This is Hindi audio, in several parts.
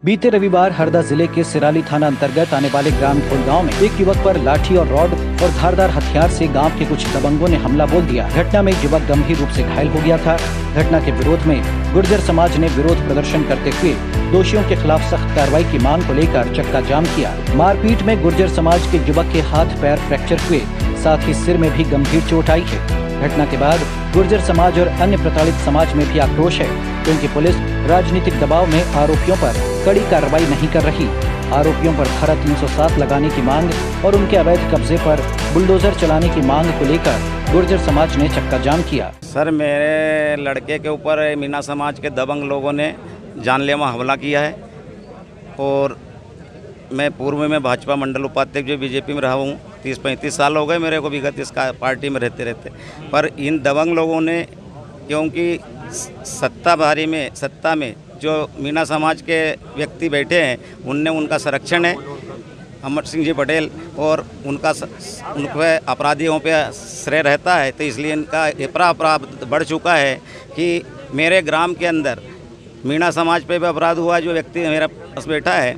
बीते रविवार हरदा जिले के सिराली थाना अंतर्गत आने वाले ग्राम ढोल गांव में एक युवक पर लाठी और रॉड और धारदार हथियार से गांव के कुछ दबंगों ने हमला बोल दिया। घटना में युवक गंभीर रूप से घायल हो गया था। घटना के विरोध में गुर्जर समाज ने विरोध प्रदर्शन करते हुए दोषियों के खिलाफ सख्त कार्रवाई की मांग को लेकर चक्का जाम किया। मारपीट में गुर्जर समाज के युवक के हाथ पैर फ्रैक्चर हुए, साथ ही सिर में भी गंभीर चोट आई है। घटना के बाद गुर्जर समाज और अन्य प्रताड़ित समाज में भी आक्रोश है, क्योंकि पुलिस राजनीतिक दबाव में आरोपियों पर कड़ी कार्रवाई नहीं कर रही। आरोपियों पर धारा 307 लगाने की मांग और उनके अवैध कब्जे पर बुलडोजर चलाने की मांग को लेकर गुर्जर समाज ने चक्का जाम किया। सर, मेरे लड़के के ऊपर मीणा समाज के दबंग लोगों ने जानलेवा हमला किया है और मैं पूर्व में भाजपा मंडल उपाध्यक्ष जो बीजेपी में रहा हूँ। 30-35 साल हो गए मेरे को विगत इस पार्टी में रहते पर इन दबंग लोगों ने, क्योंकि सत्ता में जो मीणा समाज के व्यक्ति बैठे हैं उनने उनका संरक्षण है अमर सिंह जी पटेल और उनके अपराधियों पे श्रेय रहता है, तो इसलिए इनका इतना अपराध बढ़ चुका है कि मेरे ग्राम के अंदर मीणा समाज पे भी अपराध हुआ, जो व्यक्ति मेरा पास बैठा है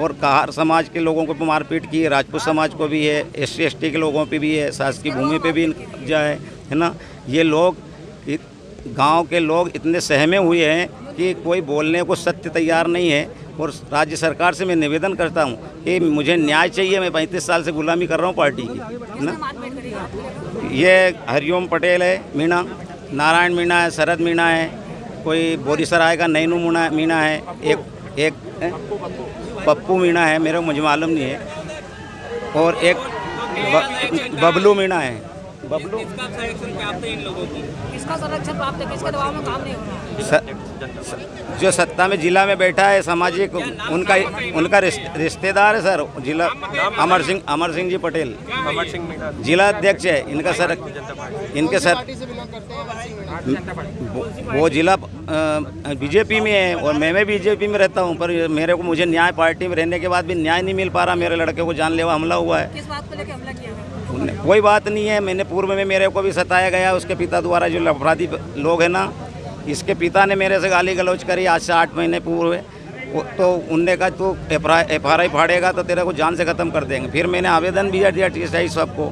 और कहार समाज के लोगों को मारपीट की है, राजपूत समाज को भी है, SC/ST के लोगों पे भी है, शासकीय भूमि पे भी जो है ना। ये लोग गांव के लोग इतने सहमे हुए हैं कि कोई बोलने को सत्य तैयार नहीं है। और राज्य सरकार से मैं निवेदन करता हूं कि मुझे न्याय चाहिए। मैं 35 साल से गुलामी कर रहा हूं पार्टी की, है ना। ये हरिओम पटेल है मीणा, नारायण मीणा है, शरद मीणा है, कोई बोरीसराय का नैनू मीणा है, एक पप्पू मीणा है, मुझे मालूम नहीं है, और एक बबलू मीणा है। बबलू किसका संरक्षण प्राप्त है इन लोगों की? किसका संरक्षण प्राप्त है? किसके दबाव में काम नहीं हो रहा है? जो सत्ता में जिला में बैठा है सामाजिक, उनका रिश्तेदार है सर, जिला अमर सिंह जी पटेल जिला अध्यक्ष है इनका सर। इनके सर वो जिला बीजेपी में है और मैं बीजेपी में रहता हूँ, पर मुझे न्याय पार्टी में रहने के बाद भी न्याय नहीं मिल पा रहा। मेरे लड़के को जानलेवा हमला हुआ है। किस बात को लेकर हमला किया है? कोई बात नहीं है। मैंने पूर्व में मेरे को भी सताया गया उसके पिता द्वारा, जो अपराधी लोग हैं ना, इसके पिता ने मेरे से गाली गलौज करी आज से 8 महीने पूर्व। तो उनने कहा तू FRI फाड़ेगा तो तेरे को जान से ख़त्म कर देंगे। फिर मैंने आवेदन भी दिया TSI सबको,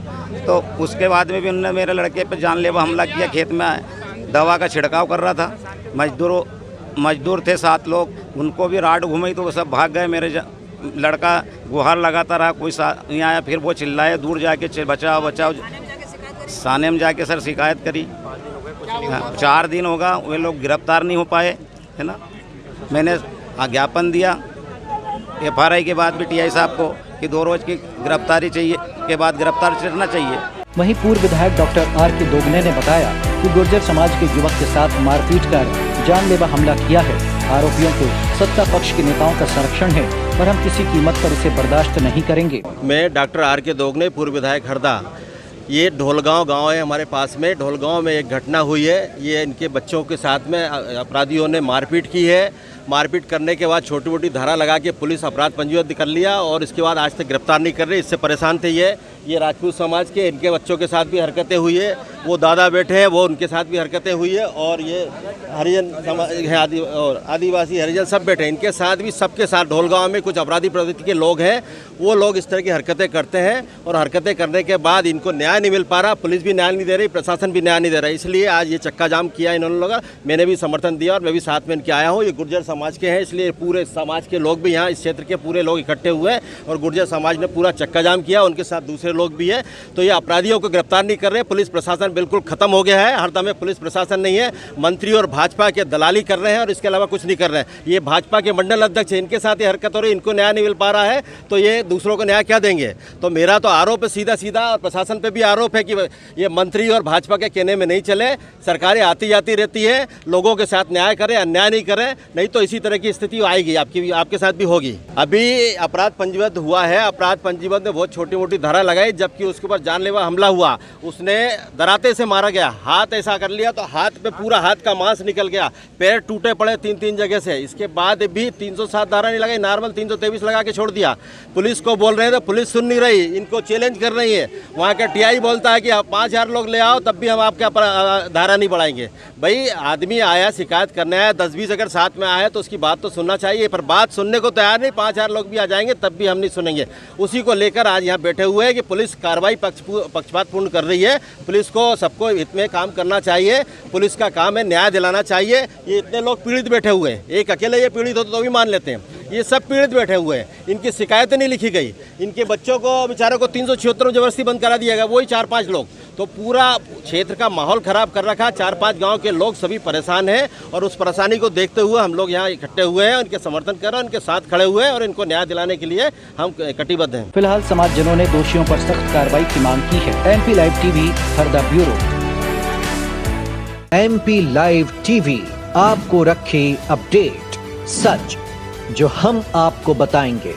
तो उसके बाद में भी उन्होंने मेरे लड़के पर जानलेवा हमला किया। खेत में दवा का छिड़काव कर रहा था, मजदूर थे 7 लोग, उनको भी राड घुमाई तो वो सब भाग गए। मेरे लड़का गुहार लगाता रहा, कोई नहीं आया। फिर वो चिल्लाए दूर जाके बचाओ। थाने में जाके सर शिकायत करी। 4 दिन होगा, वे लोग गिरफ्तार नहीं हो पाए, है ना। मैंने ज्ञापन दिया FRI के बाद भी TI साहब को कि 2 रोज़ की गिरफ्तारी चाहिए, के बाद गिरफ्तार करना चाहिए। वहीं पूर्व विधायक डॉक्टर R.K. दोगने ने बताया कि गुर्जर समाज के युवक के साथ मारपीट कर जानलेवा हमला किया है। आरोपियों को सत्ता पक्ष के नेताओं का संरक्षण है और हम किसी कीमत पर इसे बर्दाश्त नहीं करेंगे। मैं डॉक्टर R.K. दोगने, पूर्व विधायक हरदा। ये ढोलगांव गांव है हमारे पास में। ढोलगांव में एक घटना हुई है। ये इनके बच्चों के साथ में अपराधियों ने मारपीट की है। मारपीट करने के बाद छोटी मोटी धारा लगा के पुलिस अपराध पंजीबद्ध कर लिया और इसके बाद आज तक गिरफ्तार नहीं कर रही। इससे परेशान थे ये राजपूत समाज के, इनके बच्चों के साथ भी हरकतें हुई है। वो दादा बैठे हैं, वो उनके साथ भी हरकतें हुई है। और ये हरिजन समाज है और आदिवासी हरिजन सब बैठे हैं, इनके साथ भी, सबके साथ ढोलगांव में कुछ अपराधी प्रवृत्ति के लोग हैं। वो लोग इस तरह की हरकतें करते हैं और हरकतें करने के बाद इनको न्याय नहीं मिल पा रहा। पुलिस भी न्याय नहीं दे रही, प्रशासन भी न्याय नहीं दे रहा। इसलिए आज ये चक्का जाम किया इन्होंने लोग। मैंने भी समर्थन दिया और मैं भी साथ में इनके आया हूँ। ये गुर्जर समाज के हैं, इसलिए पूरे समाज के लोग भी यहाँ, इस क्षेत्र के पूरे लोग इकट्ठे हुए हैं और गुर्जर समाज ने पूरा चक्का जाम किया। उनके साथ दूसरे लोग भी हैं। तो ये अपराधियों को गिरफ्तार नहीं कर रहे। पुलिस प्रशासन बिल्कुल खत्म हो गया है। हरदा में पुलिस प्रशासन नहीं है। मंत्री और भाजपा के दलाली कर रहे हैं और इसके अलावा कुछ नहीं कर रहे हैं। ये भाजपा के मंडल अध्यक्ष है, इनके साथ ये हरकत हो रही है। इनको न्याय नहीं मिल पा रहा है तो ये दूसरों को न्याय क्या देंगे? तो मेरा तो आरोप है सीधा और प्रशासन पे भी आरोप है कि ये मंत्री और भाजपा के कहने में नहीं चले। सरकारें आती जाती रहती है, लोगों के साथ न्याय करें, अन्याय नहीं करें, नहीं तो इसी तरह की स्थिति आएगी, आपके साथ भी होगी। अभी अपराध पंजीबद्ध हुआ है। अपराध पंजीबद्ध में बहुत छोटी मोटी धारा लगाई, जबकि उसके ऊपर जानलेवा हमला हुआ। उसने दराते से मारा गया, हाथ ऐसा कर लिया तो हाथ पे पूरा हाथ का मांस निकल गया, पैर टूटे पड़े 3 जगह से। इसके बाद भी 307 धारा नहीं लगाई, नॉर्मल 323 लगा के छोड़ दिया। पुलिस को बोल रहे हैं तो पुलिस सुन नहीं रही, इनको चैलेंज कर रही है। वहाँ का TI बोलता है कि 5000 लोग ले आओ तब भी हम आपके धारा नहीं बढ़ाएंगे। भाई आदमी आया शिकायत करने आया, 10-20 अगर साथ में आया तो उसकी बात तो सुनना चाहिए, पर बात सुनने को तैयार नहीं। 5000 लोग भी आ जाएंगे तब भी हम नहीं सुनेंगे। उसी को लेकर आज यहाँ बैठे हुए हैं कि पुलिस कार्रवाई पक्षपातपूर्ण कर रही है। पुलिस को सबको हित में काम करना चाहिए। पुलिस का काम है न्याय दिलाना चाहिए। ये इतने लोग पीड़ित बैठे हुए हैं, एक अकेले ये पीड़ित हो तो भी मान लेते हैं, ये सब पीड़ित बैठे हुए हैं। इनकी शिकायतें नहीं लिखी गई, इनके बच्चों को बेचारों को 376 में जबरदस्ती बंद करा दिया गया, वही 4-5 लोग। तो पूरा क्षेत्र का माहौल खराब कर रखा। 4-5 गांव के लोग सभी परेशान हैं और उस परेशानी को देखते हुए हम लोग यहाँ इकट्ठे हुए हैं, उनके समर्थन कर रहे हैं, उनके साथ खड़े हुए हैं और इनको न्याय दिलाने के लिए हम कटिबद्ध हैं। फिलहाल समाजजनों ने दोषियों पर सख्त कार्रवाई की मांग की है। MP live TV Harda bureau. MP live TV आपको रखे अपडेट, सच जो हम आपको बताएंगे।